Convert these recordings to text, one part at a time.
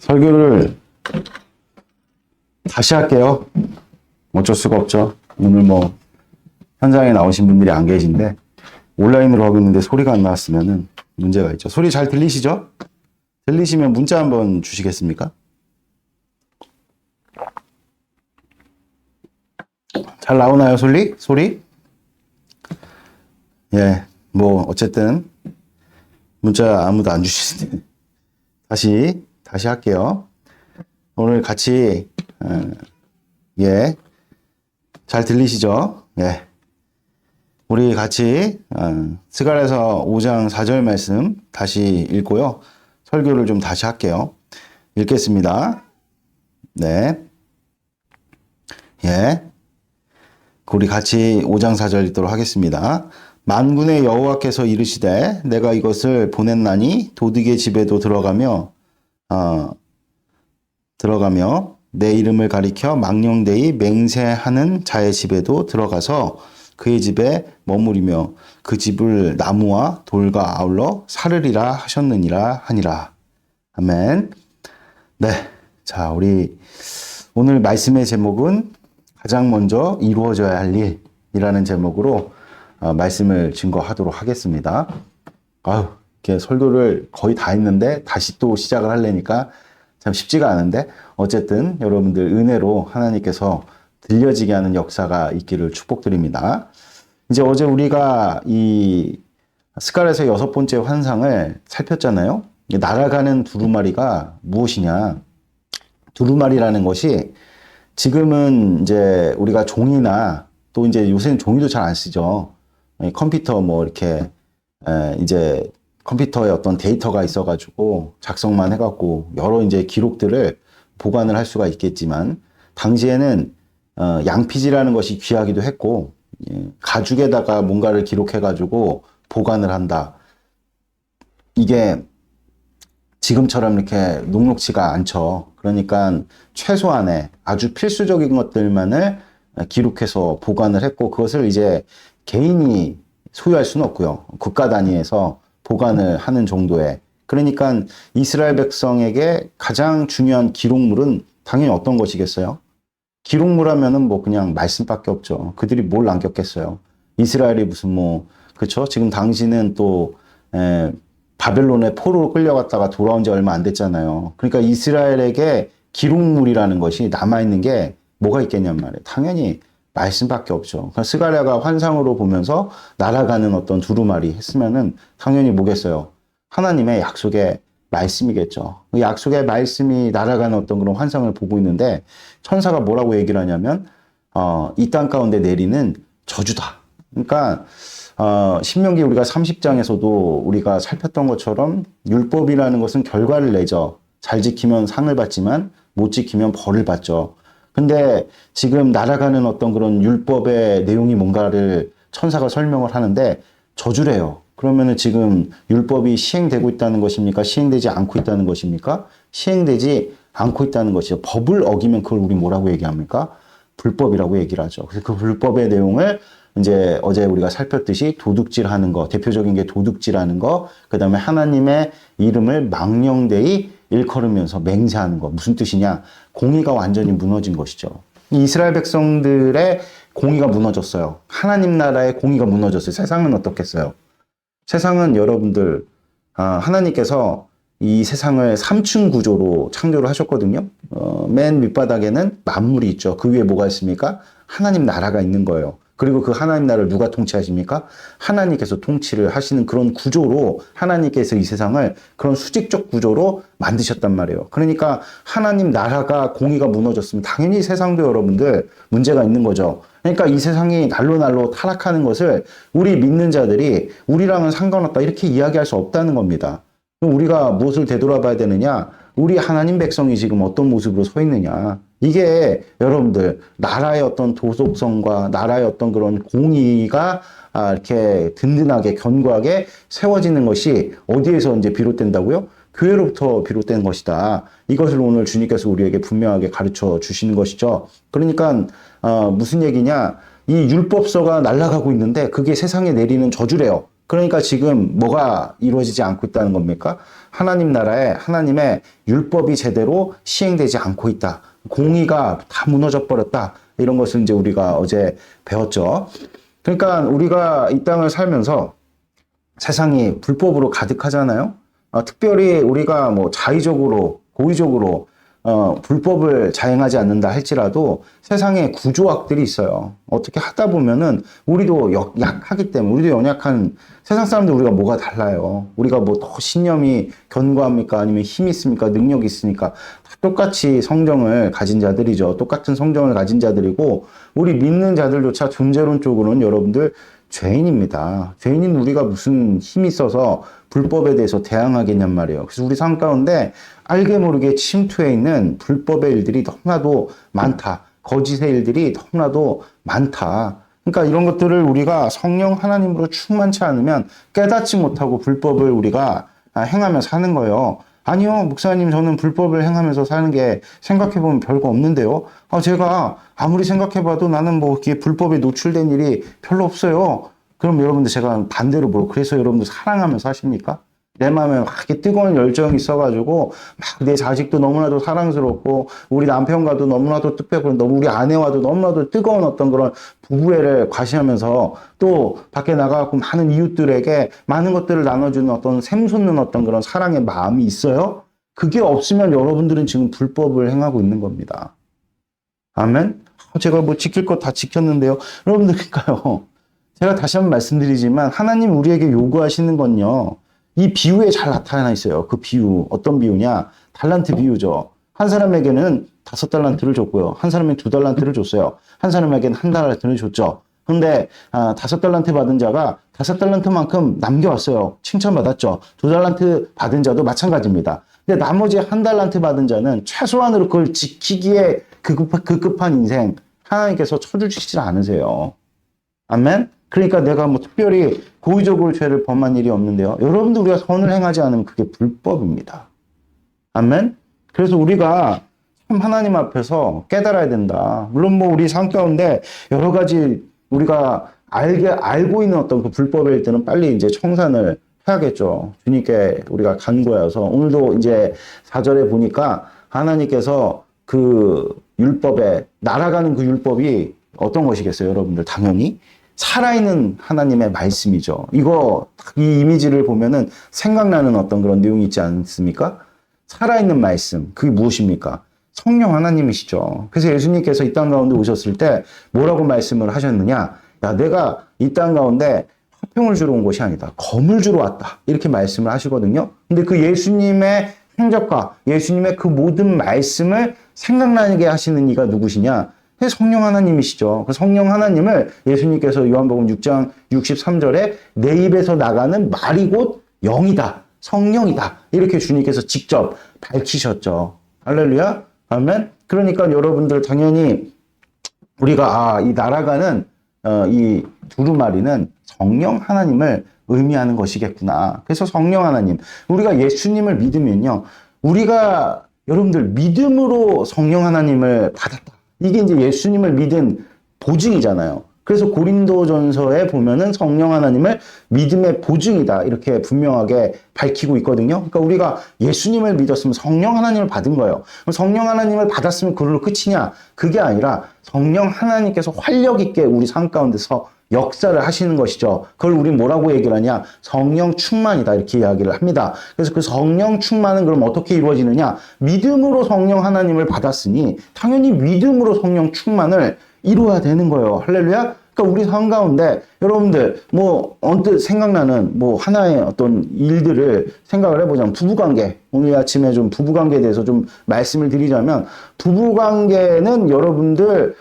설교를 다시 할게요. 어쩔 수가 없죠. 오늘 뭐 현장에 나오신 분들이 안 계신데 온라인으로 하고 있는데 소리가 안 나왔으면은 문제가 있죠. 소리 잘 들리시죠? 들리시면 문자 한번 주시겠습니까? 잘 나오나요, 소리? 예, 뭐 어쨌든 문자 아무도 안 주시는데 다시 할게요. 오늘 같이 잘 들리시죠? 예, 우리 같이 스가랴서 5장 4절 말씀 다시 읽고요. 설교를 좀 다시 할게요. 읽겠습니다. 네, 예, 우리 같이 5장 4절 읽도록 하겠습니다. 만군의 여호와께서 이르시되 내가 이것을 보냈나니 도둑의 집에도 들어가며 내 이름을 가리켜 망령되이 맹세하는 자의 집에도 들어가서 그의 집에 머무리며 그 집을 나무와 돌과 아울러 사르리라 하셨느니라 하니라. 아멘. 네, 자, 우리 오늘 말씀의 제목은 가장 먼저 이루어져야 할 일이라는 제목으로 말씀을 증거하도록 하겠습니다. 이렇게 설교를 거의 다 했는데 다시 또 시작을 하려니까 참 쉽지가 않은데 어쨌든 여러분들 은혜로 하나님께서 들려지게 하는 역사가 있기를 축복드립니다. 이제 어제 우리가 이 스가랴서 6번째 환상을 살폈잖아요. 날아가는 두루마리가 무엇이냐? 두루마리라는 것이 지금은 이제 우리가 종이나 또 이제 요새는 종이도 잘 안 쓰죠. 컴퓨터 뭐 이렇게 이제 컴퓨터에 어떤 데이터가 있어가지고 작성만 해갖고 여러 이제 기록들을 보관을 할 수가 있겠지만 당시에는 양피지라는 것이 귀하기도 했고 가죽에다가 뭔가를 기록해가지고 보관을 한다. 이게 지금처럼 이렇게 녹록지가 않죠. 그러니까 최소한의 아주 필수적인 것들만을 기록해서 보관을 했고 그것을 이제 개인이 소유할 수는 없고요. 국가 단위에서 보관을 하는 정도의. 그러니까 이스라엘 백성에게 가장 중요한 기록물은 당연히 어떤 것이겠어요? 기록물 하면은 뭐 그냥 말씀밖에 없죠. 그들이 뭘 남겼겠어요? 이스라엘이 무슨 그쵸? 지금 당시는 또 바벨론의 포로로 끌려갔다가 돌아온 지 얼마 안 됐잖아요. 그러니까 이스라엘에게 기록물이라는 것이 남아있는 게 뭐가 있겠냔 말이에요. 당연히 말씀밖에 없죠. 그러니까 스가랴가 환상으로 보면서 날아가는 어떤 두루마리 했으면은 당연히 뭐겠어요? 하나님의 약속의 말씀이겠죠. 그 약속의 말씀이 날아가는 어떤 그런 환상을 보고 있는데 천사가 뭐라고 얘기를 하냐면 이 땅 가운데 내리는 저주다. 그러니까 신명기 우리가 30장에서도 우리가 살폈던 것처럼 율법이라는 것은 결과를 내죠. 잘 지키면 상을 받지만 못 지키면 벌을 받죠. 근데 지금 날아가는 어떤 그런 율법의 내용이 뭔가를 천사가 설명을 하는데 저주래요. 그러면은 지금 율법이 시행되고 있다는 것입니까? 시행되지 않고 있다는 것입니까? 시행되지 않고 있다는 것이죠. 법을 어기면 그걸 우리 뭐라고 얘기합니까? 불법이라고 얘기를 하죠. 그래서 그 불법의 내용을 이제 어제 우리가 살폈듯이 도둑질하는 거, 대표적인 게 도둑질하는 거, 그 다음에 하나님의 이름을 망령되이 일컬으면서 맹세하는 거. 무슨 뜻이냐? 공의가 완전히 무너진 것이죠. 이스라엘 백성들의 공의가 무너졌어요. 하나님 나라의 공의가 무너졌어요. 세상은 어떻겠어요? 세상은 여러분들 하나님께서 이 세상을 3층 구조로 창조를 하셨거든요. 맨 밑바닥에는 만물이 있죠. 그 위에 뭐가 있습니까? 하나님 나라가 있는 거예요. 그리고 그 하나님 나라를 누가 통치하십니까? 하나님께서 통치를 하시는 그런 구조로 하나님께서 이 세상을 그런 수직적 구조로 만드셨단 말이에요. 그러니까 하나님 나라가 공의가 무너졌으면 당연히 세상도 여러분들 문제가 있는 거죠. 그러니까 이 세상이 날로 타락하는 것을 우리 믿는 자들이 우리랑은 상관없다 이렇게 이야기할 수 없다는 겁니다. 그럼 우리가 무엇을 되돌아봐야 되느냐? 우리 하나님 백성이 지금 어떤 모습으로 서 있느냐? 이게 여러분들 나라의 어떤 도덕성과 나라의 어떤 그런 공의가 이렇게 든든하게 견고하게 세워지는 것이 어디에서 이제 비롯된다고요? 교회로부터 비롯된 것이다. 이것을 오늘 주님께서 우리에게 분명하게 가르쳐 주시는 것이죠. 그러니까 무슨 얘기냐? 이 율법서가 날아가고 있는데 그게 세상에 내리는 저주래요. 그러니까 지금 뭐가 이루어지지 않고 있다는 겁니까? 하나님 나라에 하나님의 율법이 제대로 시행되지 않고 있다. 공의가 다 무너져 버렸다. 이런 것을 이제 우리가 어제 배웠죠. 그러니까 우리가 이 땅을 살면서 세상이 불법으로 가득하잖아요. 특별히 우리가 뭐 자의적으로, 고의적으로 불법을 자행하지 않는다 할지라도 세상에 구조학들이 있어요. 어떻게 하다 보면은 우리도 약하기 때문에, 우리도 연약한 세상 사람들 우리가 뭐가 달라요. 우리가 뭐 더 신념이 견고합니까? 아니면 힘이 있습니까? 능력이 있으니까 다 똑같이 성정을 가진 자들이죠. 똑같은 성정을 가진 자들이고, 우리 믿는 자들조차 존재론적으로는 여러분들 죄인입니다. 죄인인 우리가 무슨 힘이 있어서 불법에 대해서 대항하겠냔 말이에요. 그래서 우리 삶 가운데 알게 모르게 침투해 있는 불법의 일들이 너무나도 많다. 거짓의 일들이 너무나도 많다. 그러니까 이런 것들을 우리가 성령 하나님으로 충만치 않으면 깨닫지 못하고 불법을 우리가 행하며 사는 거예요. 아니요, 목사님, 저는 불법을 행하면서 사는 게 생각해보면 별거 없는데요. 제가 아무리 생각해봐도 나는 뭐 이렇게 불법에 노출된 일이 별로 없어요. 그럼 여러분들 제가 반대로 그래서 여러분들 사랑하면서 사십니까? 내 마음에 막 이렇게 뜨거운 열정이 있어가지고 막 내 자식도 너무나도 사랑스럽고 우리 남편과도 너무나도 뜻깊고 우리 아내와도 너무나도 뜨거운 어떤 그런 부부애를 과시하면서 또 밖에 나가고 많은 이웃들에게 많은 것들을 나눠주는 어떤 샘솟는 어떤 그런 사랑의 마음이 있어요? 그게 없으면 여러분들은 지금 불법을 행하고 있는 겁니다. 아멘? 제가 뭐 지킬 거 다 지켰는데요. 여러분들, 그러니까요. 제가 다시 한번 말씀드리지만 하나님 우리에게 요구하시는 건요. 이 비유에 잘 나타나 있어요. 그 비유. 어떤 비유냐? 달란트 비유죠. 한 사람에게는 5달란트를 줬고요. 한 사람에게 2달란트를 줬어요. 한 사람에게는 1달란트를 줬죠. 근데 5달란트 받은 자가 5달란트만큼 남겨왔어요. 칭찬받았죠. 2달란트 받은 자도 마찬가지입니다. 근데 나머지 1달란트 받은 자는 최소한으로 그걸 지키기에 급급한 인생 하나님께서 쳐주시지 않으세요. 아멘? 그러니까 내가 뭐 특별히 고의적으로 죄를 범한 일이 없는데요. 여러분들, 우리가 선을 행하지 않으면 그게 불법입니다. 아멘? 그래서 우리가 참 하나님 앞에서 깨달아야 된다. 물론 뭐 우리 삶 가운데 여러 가지 우리가 알고 있는 어떤 그 불법의 일들은 빨리 이제 청산을 해야겠죠. 주님께 우리가 간구해서 오늘도 이제 4절에 보니까 하나님께서 그 율법에 날아가는 그 율법이 어떤 것이겠어요, 여러분들? 당연히 살아있는 하나님의 말씀이죠. 이 이미지를 보면은 생각나는 어떤 그런 내용이 있지 않습니까? 살아있는 말씀, 그게 무엇입니까? 성령 하나님이시죠. 그래서 예수님께서 이 땅 가운데 오셨을 때 뭐라고 말씀을 하셨느냐? 야, 내가 이 땅 가운데 화평을 주러 온 것이 아니다. 검을 주러 왔다. 이렇게 말씀을 하시거든요. 근데 그 예수님의 행적과 예수님의 그 모든 말씀을 생각나게 하시는 이가 누구시냐? 성령 하나님이시죠. 그 성령 하나님을 예수님께서 요한복음 6장 63절에 내 입에서 나가는 말이 곧 영이다. 성령이다. 이렇게 주님께서 직접 밝히셨죠. 할렐루야. 아멘. 그러니까 여러분들 당연히 우리가 이 날아가는 이 두루마리는 성령 하나님을 의미하는 것이겠구나. 그래서 성령 하나님. 우리가 예수님을 믿으면요. 우리가 여러분들 믿음으로 성령 하나님을 받았다. 이게 이제 예수님을 믿은 보증이잖아요. 그래서 고린도전서에 보면은 성령 하나님을 믿음의 보증이다. 이렇게 분명하게 밝히고 있거든요. 그러니까 우리가 예수님을 믿었으면 성령 하나님을 받은 거예요. 그럼 성령 하나님을 받았으면 그걸로 끝이냐? 그게 아니라 성령 하나님께서 활력 있게 우리 삶 가운데서 역사를 하시는 것이죠. 그걸 우리 뭐라고 얘기를 하냐? 성령 충만이다. 이렇게 이야기를 합니다. 그래서 그 성령 충만은 그럼 어떻게 이루어지느냐? 믿음으로 성령 하나님을 받았으니 당연히 믿음으로 성령 충만을 이루어야 되는 거예요. 할렐루야? 그러니까 우리 삶 가운데 여러분들 뭐 언뜻 생각나는 뭐 하나의 어떤 일들을 생각을 해보자면 부부관계. 오늘 아침에 좀 부부관계에 대해서 좀 말씀을 드리자면 부부관계는 여러분들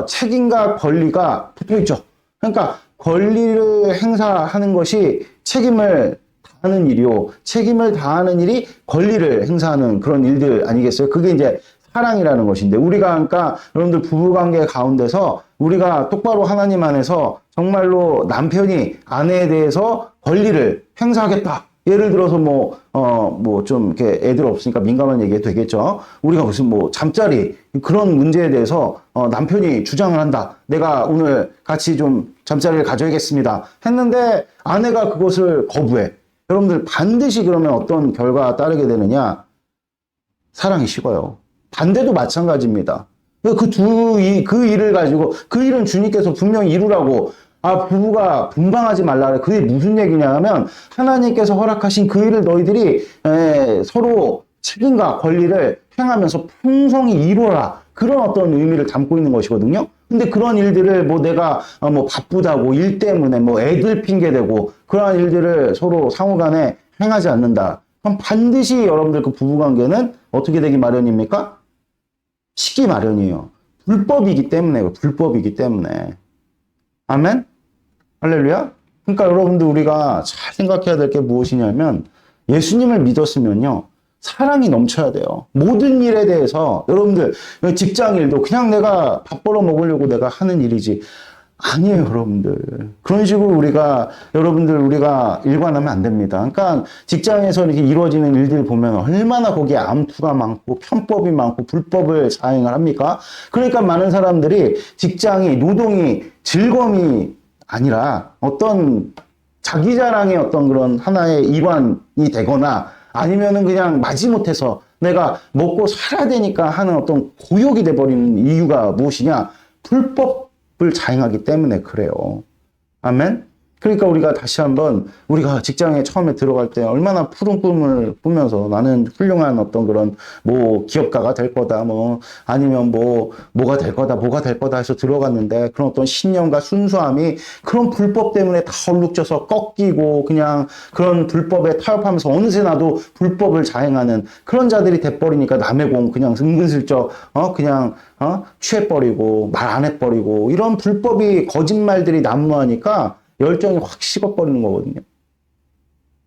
책임과 권리가 붙어있죠. 그러니까 권리를 행사하는 것이 책임을 다하는 일이요. 책임을 다하는 일이 권리를 행사하는 그런 일들 아니겠어요? 그게 이제 사랑이라는 것인데 우리가 그러니까 여러분들 부부관계 가운데서 우리가 똑바로 하나님 안에서 정말로 남편이 아내에 대해서 권리를 행사하겠다. 예를 들어서 좀 이렇게 애들 없으니까 민감한 얘기가 되겠죠. 우리가 무슨 잠자리 그런 문제에 대해서 남편이 주장을 한다. 내가 오늘 같이 좀 잠자리를 가져야겠습니다. 했는데 아내가 그것을 거부해. 여러분들 반드시 그러면 어떤 결과가 따르게 되느냐? 사랑이 식어요. 반대도 마찬가지입니다. 그 일을 가지고, 그 일은 주님께서 분명히 이루라고, 부부가 분방하지 말라 그래. 그게 무슨 얘기냐 하면, 하나님께서 허락하신 그 일을 너희들이, 서로 책임과 권리를 행하면서 풍성히 이루어라. 그런 어떤 의미를 담고 있는 것이거든요. 근데 그런 일들을 내가 바쁘다고, 일 때문에 애들 핑계대고, 그러한 일들을 서로 상호 간에 행하지 않는다. 그럼 반드시 여러분들 그 부부관계는 어떻게 되기 마련입니까? 식기 마련이에요. 불법이기 때문에. 아멘? 할렐루야? 그러니까 여러분들 우리가 잘 생각해야 될 게 무엇이냐면 예수님을 믿었으면요. 사랑이 넘쳐야 돼요. 모든 일에 대해서 여러분들 직장 일도 그냥 내가 밥 벌어 먹으려고 내가 하는 일이지. 아니에요, 여러분들. 그런 식으로 우리가 일관하면 안 됩니다. 그러니까 직장에서 이렇게 이루어지는 일들 보면 얼마나 거기에 암투가 많고 편법이 많고 불법을 자행을 합니까? 그러니까 많은 사람들이 노동이 즐거움이 아니라 어떤 자기 자랑의 어떤 그런 하나의 일환이 되거나 아니면은 그냥 마지못해서 내가 먹고 살아야 되니까 하는 어떤 고욕이 돼버리는 이유가 무엇이냐? 불법을 자행하기 때문에 그래요. 아멘? 그러니까 우리가 다시 한번 우리가 직장에 처음에 들어갈 때 얼마나 푸른 꿈을 꾸면서 나는 훌륭한 어떤 그런 기업가가 될 거다 아니면 뭐가 될 거다 해서 들어갔는데 그런 어떤 신념과 순수함이 그런 불법 때문에 다 얼룩져서 꺾이고 그냥 그런 불법에 타협하면서 어느새 나도 불법을 자행하는 그런 자들이 돼버리니까 남의 공 그냥 은근슬쩍 취해버리고 말 안 해버리고 이런 불법이 거짓말들이 난무하니까 열정이 확 식어버리는 거거든요.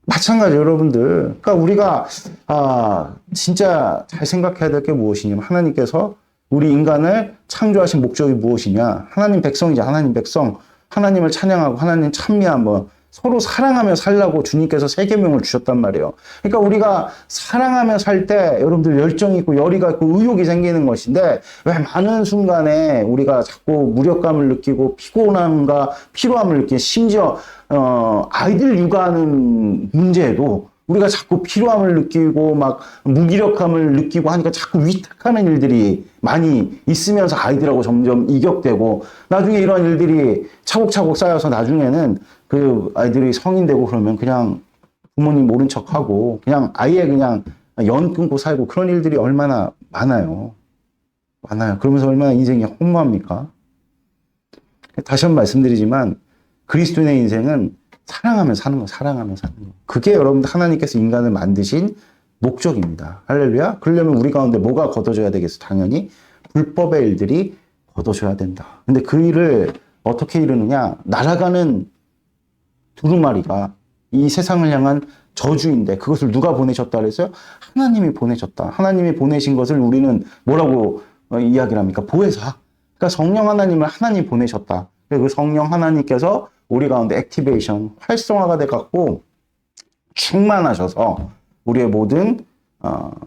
마찬가지 여러분들. 그러니까 우리가 진짜 잘 생각해야 될 게 무엇이냐면 하나님께서 우리 인간을 창조하신 목적이 무엇이냐. 하나님 백성이자 하나님 백성. 하나님을 찬양하고 하나님 찬미하며 서로 사랑하며 살라고 주님께서 세 계명을 주셨단 말이에요. 그러니까 우리가 사랑하며 살 때 여러분들 열정이 있고 열의가 있고 의욕이 생기는 것인데 왜 많은 순간에 우리가 자꾸 무력감을 느끼고 피곤함과 피로함을 느끼고 심지어 아이들 육아하는 문제에도 우리가 자꾸 피로함을 느끼고 막 무기력함을 느끼고 하니까 자꾸 위탁하는 일들이 많이 있으면서 아이들하고 점점 이격되고 나중에 이런 일들이 차곡차곡 쌓여서 나중에는 그 아이들이 성인 되고 그러면 그냥 부모님 모른 척하고 그냥 아예 그냥 연 끊고 살고 그런 일들이 얼마나 많아요. 그러면서 얼마나 인생이 허무합니까? 다시 한번 말씀드리지만 그리스도인의 인생은 사랑하며 사는 거. 그게 여러분들 하나님께서 인간을 만드신 목적입니다. 할렐루야. 그러려면 우리 가운데 뭐가 걷어져야 되겠어? 당연히 불법의 일들이 걷어져야 된다. 근데 그 일을 어떻게 이루느냐? 날아가는 두루마리가 이 세상을 향한 저주인데 그것을 누가 보내셨다 그랬어요? 하나님이 보내셨다. 하나님이 보내신 것을 우리는 뭐라고 이야기를 합니까? 보혜사. 그러니까 성령 하나님을 하나님 보내셨다. 그 성령 하나님께서 우리 가운데 액티베이션, 활성화가 돼갖고 충만하셔서 우리의 모든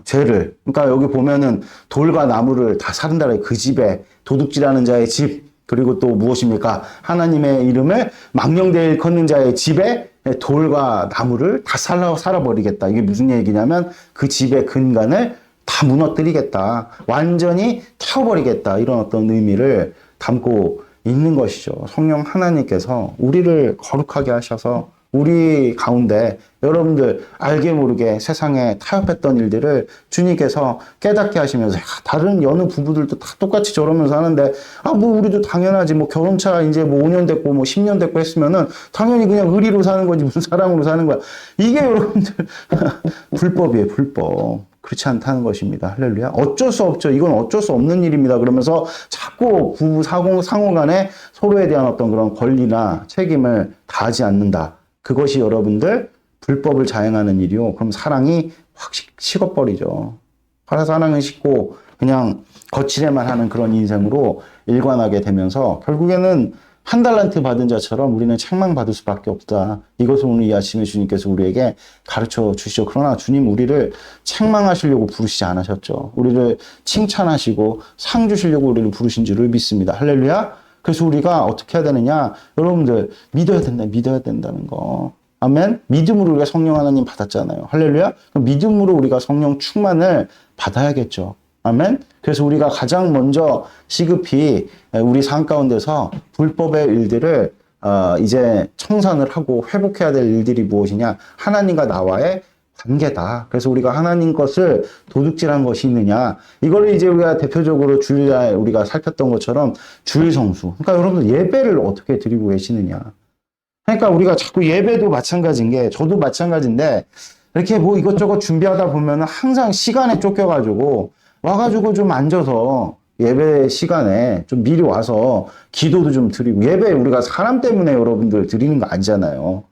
죄를, 그러니까 여기 보면은 돌과 나무를 다 사른다 그래요. 그 집에 도둑질하는 자의 집, 그리고 또 무엇입니까? 하나님의 이름을 망령되이 일컫는 자의 집에 돌과 나무를 다 살아버리겠다. 이게 무슨 얘기냐면 그 집의 근간을 다 무너뜨리겠다. 완전히 태워버리겠다. 이런 어떤 의미를 담고 있는 것이죠. 성령 하나님께서 우리를 거룩하게 하셔서 우리 가운데 여러분들 알게 모르게 세상에 타협했던 일들을 주님께서 깨닫게 하시면서 다른 여느 부부들도 다 똑같이 저러면서 하는데 우리도 당연하지 결혼차 이제 5년 됐고 10년 됐고 했으면은 당연히 그냥 의리로 사는 거지 무슨 사랑으로 사는 거야. 이게 여러분들 불법이에요. 불법. 그렇지 않다는 것입니다. 할렐루야. 어쩔 수 없죠. 이건 어쩔 수 없는 일입니다. 그러면서 자꾸 부부 상호 간에 서로에 대한 어떤 그런 권리나 책임을 다하지 않는다. 그것이 여러분들 불법을 자행하는 일이요. 그럼 사랑이 확 식어버리죠. 사랑은 식고 그냥 거칠에만 하는 그런 인생으로 일관하게 되면서 결국에는 한 달란트 받은 자처럼 우리는 책망받을 수밖에 없다. 이것을 오늘 이 아침에 주님께서 우리에게 가르쳐 주시죠. 그러나 주님 우리를 책망하시려고 부르시지 않으셨죠. 우리를 칭찬하시고 상 주시려고 우리를 부르신 줄을 믿습니다. 할렐루야. 그래서 우리가 어떻게 해야 되느냐? 여러분들 믿어야 된다. 믿어야 된다는 거. 아멘. 믿음으로 우리가 성령 하나님 받았잖아요. 할렐루야. 그럼 믿음으로 우리가 성령 충만을 받아야겠죠. 아멘. 그래서 우리가 가장 먼저 시급히 우리 삶 가운데서 불법의 일들을 이제 청산을 하고 회복해야 될 일들이 무엇이냐? 하나님과 나와의 관계다. 그래서 우리가 하나님 것을 도둑질한 것이 있느냐? 이걸 이제 우리가 대표적으로 주일날 우리가 살폈던 것처럼 주일 성수. 그러니까 여러분들 예배를 어떻게 드리고 계시느냐? 그러니까 우리가 자꾸 예배도 마찬가지인 게 저도 마찬가지인데 이렇게 뭐 이것저것 준비하다 보면 항상 시간에 쫓겨가지고 와가지고 좀 앉아서 예배 시간에 좀 미리 와서 기도도 좀 드리고 예배 우리가 사람 때문에 여러분들 드리는 거 아니잖아요.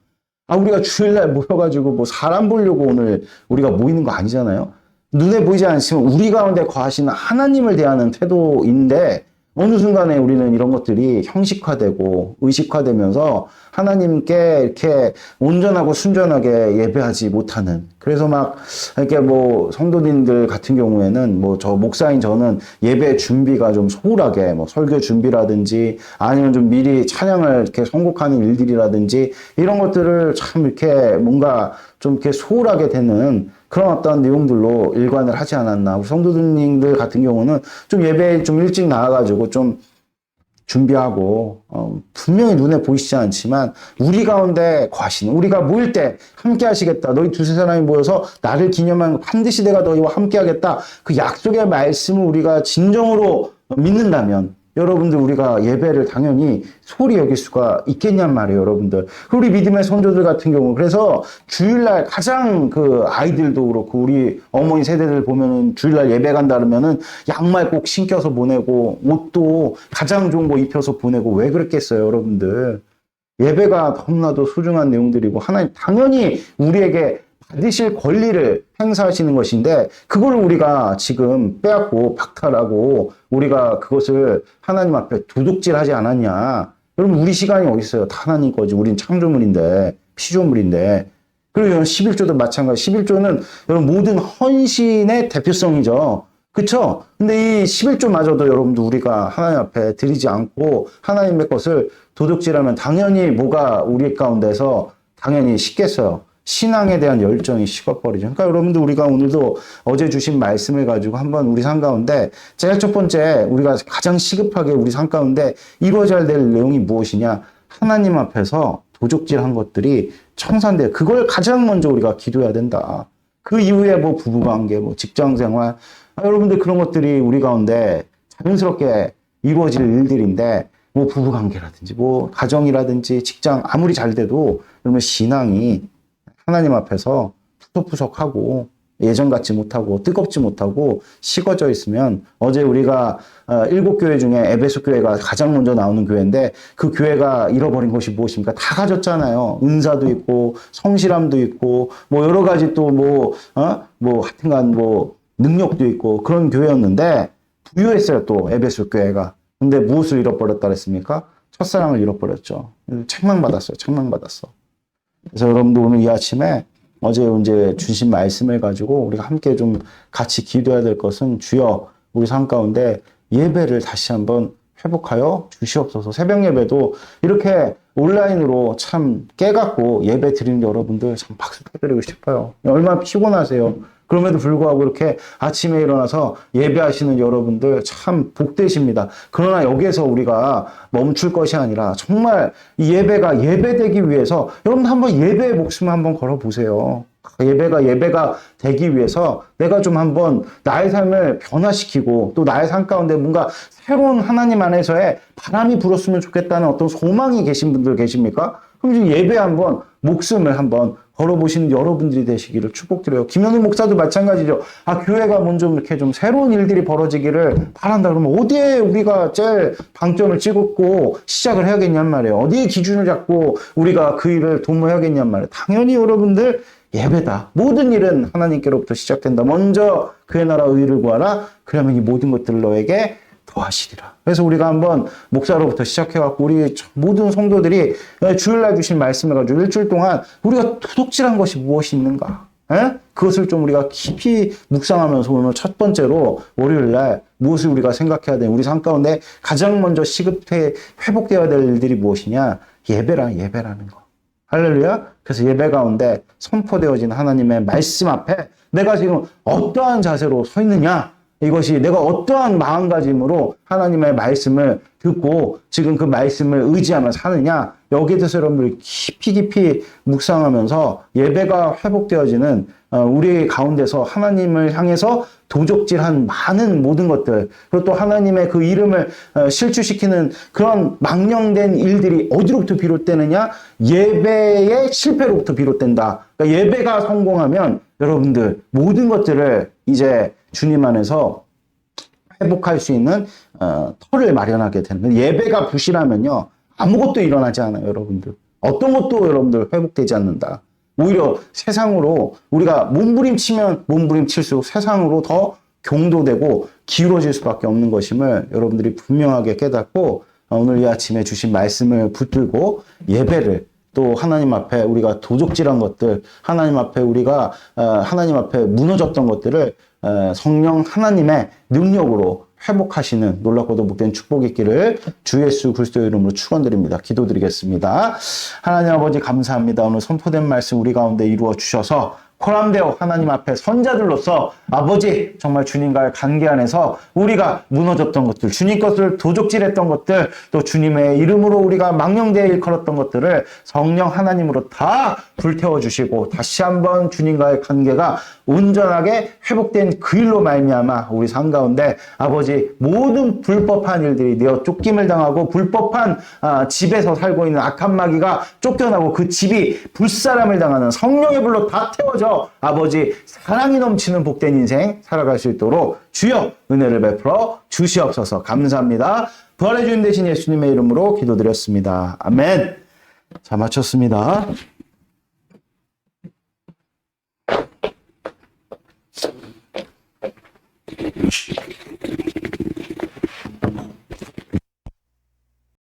우리가 주일날 모여가지고 뭐 사람 보려고 오늘 우리가 모이는 거 아니잖아요. 눈에 보이지 않지만 우리 가운데 거하시는 하나님을 대하는 태도인데 어느 순간에 우리는 이런 것들이 형식화되고 의식화되면서 하나님께 이렇게 온전하고 순전하게 예배하지 못하는. 그래서 막 이렇게 뭐 성도님들 같은 경우에는 뭐 저 목사인 저는 예배 준비가 좀 소홀하게 뭐 설교 준비라든지 아니면 좀 미리 찬양을 이렇게 선곡하는 일들이라든지 이런 것들을 참 이렇게 뭔가 좀 이렇게 소홀하게 되는 그런 어떤 내용들로 일관을 하지 않았나. 우리 성도님들 같은 경우는 좀 예배에 좀 일찍 나와가지고 좀 준비하고, 분명히 눈에 보이시지 않지만, 우리 가운데 과신, 우리가 모일 때 함께 하시겠다. 너희 두세 사람이 모여서 나를 기념하는 반드시 내가 너희와 함께 하겠다. 그 약속의 말씀을 우리가 진정으로 믿는다면, 여러분들 우리가 예배를 당연히 소홀히 여길 수가 있겠냔 말이에요, 여러분들. 우리 믿음의 성도들 같은 경우 그래서 주일날 가장 그 아이들도 그렇고 우리 어머니 세대들 보면은 주일날 예배 간다 그러면은 양말 꼭 신겨서 보내고 옷도 가장 좋은 거 입혀서 보내고 왜 그랬겠어요, 여러분들. 예배가 너무나도 소중한 내용들이고 하나님 당연히 우리에게 받으실 권리를 행사하시는 것인데 그걸 우리가 지금 빼앗고 박탈하고 우리가 그것을 하나님 앞에 도둑질하지 않았냐. 여러분 우리 시간이 어디 있어요? 다 하나님 거지. 우린 창조물인데 피조물인데. 그리고 11조도 마찬가지. 11조는 여러분 모든 헌신의 대표성이죠. 그쵸? 근데 이 11조마저도 여러분들 우리가 하나님 앞에 드리지 않고 하나님의 것을 도둑질하면 당연히 뭐가 우리 가운데서 당연히 식겠어요. 신앙에 대한 열정이 식어버리죠. 그러니까 여러분들 우리가 오늘도 어제 주신 말씀을 가지고 한번 우리 삶 가운데 제일 첫 번째 우리가 가장 시급하게 우리 삶 가운데 이루어져야 될 내용이 무엇이냐. 하나님 앞에서 도적질한 것들이 청산돼요. 그걸 가장 먼저 우리가 기도해야 된다. 그 이후에 뭐 부부관계, 뭐 직장생활 여러분들 그런 것들이 우리 가운데 자연스럽게 이루어질 일들인데 뭐 부부관계라든지 뭐 가정이라든지 직장 아무리 잘 돼도 그러면 신앙이 하나님 앞에서 푸석푸석하고 예전 같지 못하고 뜨겁지 못하고 식어져 있으면 어제 우리가 7교회 중에 에베소 교회가 가장 먼저 나오는 교회인데 그 교회가 잃어버린 것이 무엇입니까? 다 가졌잖아요. 은사도 있고 성실함도 있고 뭐 여러 가지 또 뭐 하여튼간 뭐 능력도 있고 그런 교회였는데 부유했어요. 또 에베소 교회가. 근데 무엇을 잃어버렸다 그랬습니까? 첫사랑을 잃어버렸죠. 책망받았어요. 책망받았어. 그래서 여러분도 오늘 이 아침에 어제 이제 주신 말씀을 가지고 우리가 함께 좀 같이 기도해야 될 것은 주여 우리 삶 가운데 예배를 다시 한번 회복하여 주시옵소서. 새벽 예배도 이렇게 온라인으로 참 깨갖고 예배 드리는 여러분들 참 박수 쳐드리고 싶어요. 얼마나 피곤하세요. 그럼에도 불구하고 이렇게 아침에 일어나서 예배하시는 여러분들 참 복되십니다. 그러나 여기에서 우리가 멈출 것이 아니라 정말 이 예배가 예배되기 위해서 여러분 한번 예배의 목숨을 한번 걸어보세요. 예배가 되기 위해서 내가 좀 한번 나의 삶을 변화시키고 또 나의 삶 가운데 뭔가 새로운 하나님 안에서의 바람이 불었으면 좋겠다는 어떤 소망이 계신 분들 계십니까? 그럼 지금 예배 한번 목숨을 한번 걸어보시는 여러분들이 되시기를 축복드려요. 김현우 목사도 마찬가지죠. 교회가 먼저 이렇게 좀 새로운 일들이 벌어지기를 바란다. 그러면 어디에 우리가 제일 방점을 찍고 시작을 해야겠냔 말이에요. 어디에 기준을 잡고 우리가 그 일을 도모해야겠냔 말이에요. 당연히 여러분들 예배다. 모든 일은 하나님께로부터 시작된다. 먼저 그의 나라 의를 구하라. 그러면 이 모든 것들을 너에게 더하시리라. 그래서 우리가 한번 목사로부터 시작해갖고 우리 모든 성도들이 주일날 주신 말씀을 가지고 일주일 동안 우리가 도둑질한 것이 무엇이 있는가? 그것을 좀 우리가 깊이 묵상하면서 오늘 첫 번째로 월요일날 무엇을 우리가 생각해야 되는 우리 삶 가운데 가장 먼저 시급해 회복되어야 될 일들이 무엇이냐? 예배라는 거. 할렐루야. 그래서 예배 가운데 선포되어진 하나님의 말씀 앞에 내가 지금 어떠한 자세로 서 있느냐? 이것이 내가 어떠한 마음가짐으로 하나님의 말씀을 듣고 지금 그 말씀을 의지하며 사느냐? 여기에 대해서 여러분들 깊이 묵상하면서 예배가 회복되어지는 우리 가운데서 하나님을 향해서 도적질한 많은 모든 것들, 그리고 또 하나님의 그 이름을 실추시키는 그런 망령된 일들이 어디로부터 비롯되느냐? 예배의 실패로부터 비롯된다. 그러니까 예배가 성공하면 여러분들 모든 것들을 이제 주님 안에서 회복할 수 있는 터를 마련하게 되는 거예요. 예배가 부실하면요 아무것도 일어나지 않아요. 여러분들 어떤 것도 여러분들 회복되지 않는다. 오히려 세상으로 우리가 몸부림치면 몸부림칠수록 세상으로 더 경도되고 기울어질 수밖에 없는 것임을 여러분들이 분명하게 깨닫고 오늘 이 아침에 주신 말씀을 붙들고 예배를 또 하나님 앞에 우리가 도적질한 것들, 하나님 앞에 우리가 하나님 앞에 무너졌던 것들을 성령 하나님의 능력으로 회복하시는 놀랍고도 복된 축복이 있기를 주 예수 그리스도의 이름으로 축원드립니다. 기도드리겠습니다. 하나님 아버지 감사합니다. 오늘 선포된 말씀 우리 가운데 이루어 주셔서 코람되어 하나님 앞에 선자들로서 아버지 정말 주님과의 관계 안에서 우리가 무너졌던 것들, 주님 것을 도적질했던 것들, 또 주님의 이름으로 우리가 망령되어 일컬었던 것들을 성령 하나님으로 다 불태워 주시고 다시 한번 주님과의 관계가 온전하게 회복된 그 일로 말미암아 우리 삶 가운데 아버지 모든 불법한 일들이 내어 쫓김을 당하고 불법한 집에서 살고 있는 악한 마귀가 쫓겨나고 그 집이 불사람을 당하는 성령의 불로 다 태워져 아버지 사랑이 넘치는 복된 인생 살아갈 수 있도록 주여 은혜를 베풀어 주시옵소서. 감사합니다. 부활의 주님 되신 예수님의 이름으로 기도드렸습니다. 아멘. 자, 마쳤습니다.